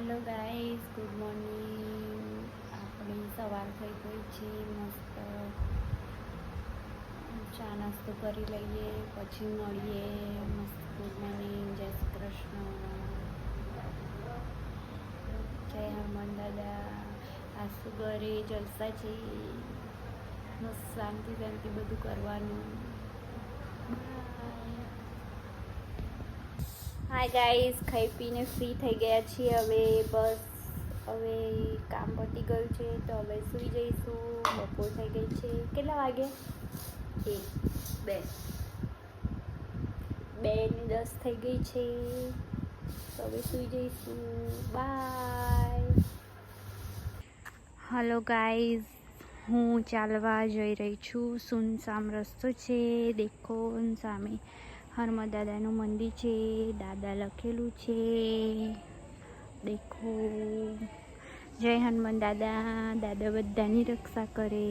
Hello guys, good morning. આપણી સવાર થઈ ગઈ છે. મસ્ત ચા નાસ્તો કરી લઈએ, પછી મળીએ. મસ્ત ગુડ મોર્નિંગ, જય શ્રી કૃષ્ણ, જય હનુમાન દાદા. આ શું ઘરે જલસા છે. મસ્ત શાંતિ શાંતિ બધું કરવાનું. હાય ગાઈઝ, ખાઈ પીને ફ્રી થઈ ગયા છીએ. હવે કામ પતી ગયું છે તો હવે સૂઈ જઈશું. બપોર થઈ ગઈ છે. કેટલા વાગે? 2:10 થઈ ગઈ છે. તો હવે સૂઈ જઈશું. બાય. હલો ગાઈઝ, હું ચાલવા જઈ રહી છું. સુનસામ રસ્તો છે. દેખો સામે હનુમાન દાદાનું મંદિર છે. દાદા લખેલું છે. દેખો, જય હનુમાન દાદા. દાદા બધાની રક્ષા કરે.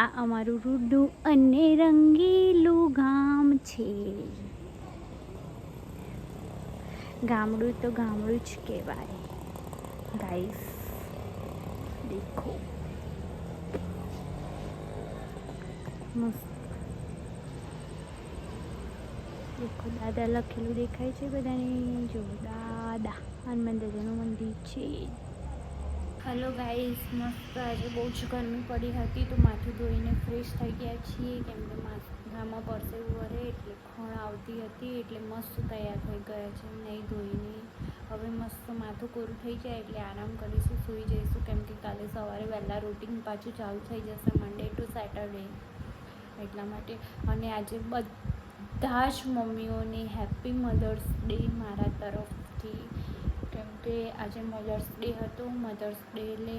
આ અમારું રૂડું અને રંગીલું ગામ છે. ગામડું તો ગામડું જ કહેવાય ગાઈસ. દેખો મસ્ત. દેખો દાદા લખેલું દેખાય છે બધાને. જો દાદા હનુમાન દાદાનું મંદિર છે. હલો ગાઈઝ, મસ્ત આજે બહુ જ ગરમી પડી હતી તો માથું ધોઈને ફ્રેશ થઈ ગયા છીએ. કેમ કે માથામાં પરસેવું વળે એટલે ખણ આવતી હતી, એટલે મસ્ત તૈયાર થઈ ગયા છે નહીં ધોઈને. હવે મસ્ત માથું કોરું થઈ જાય એટલે આરામ કરીશું, સૂઈ જઈશું. કેમ કે કાલે સવારે વહેલા રૂટિન પાછું ચાલુ થઈ જશે, મંડે ટુ સેટરડે. એટલા માટે. અને આજે બધા જ મમ્મીઓને હેપી મધર્સ ડે મારા તરફથી. કેમ કે આજે મધર્સ ડે હતો. મધર્સ ડે એટલે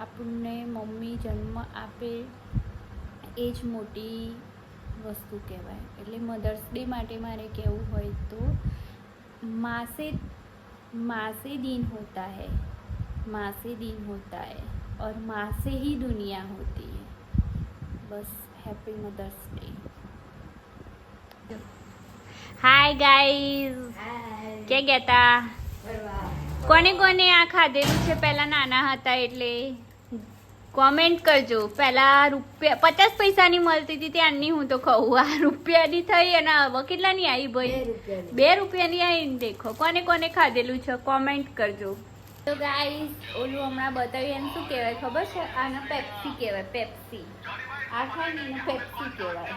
આપણને મમ્મી જન્મ આપે એ જ મોટી વસ્તુ કહેવાય. એટલે મધર્સ ડે માટે મારે કહેવું હોય તો माँ से दिन होता है, माँ से दिन होता है और माँ से ही दुनिया होती है. बस happy mother's day. Hi guys, क्या कहता? કોને કોને આ ખાધેલું છે પહેલા નાના હતા એટલે કોમેન્ટ કરજો. પહેલા રૂપિયા 50 પૈસાની મળતી હતી ત્યારની હું તો કહું. આ રૂપિયાની થઈ અને હવે કેટલાની આવી ભાઈ? 2 રૂપિયાની આવી. દેખો કોને કોને ખાધેલું છે કોમેન્ટ કરજો. તો ગાઈસ, ઓલું હમણાં બતાવ્યું એને શું કહેવાય ખબર છે? આને પેપ્સી કહેવાય. પેપ્સી આ ખાય ને એને પેપ્સી કહેવાય.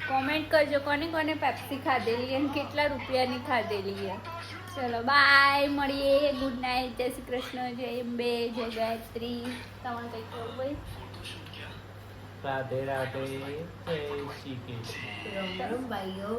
કોમેન્ટ કરજો કોને કોને પેપ્સી ખાધેલી અને કેટલા રૂપિયાની ખાધેલી છે. ચલો બાય, મળીએ. ગુડ નાઇટ, જય શ્રી કૃષ્ણ, જય અંબે, જય ગાયત્રી. તમારે કંઈક કહું ભાઈ? રાધે રાધે, જય શ્રી કૃષ્ણ. ભાઈઓ.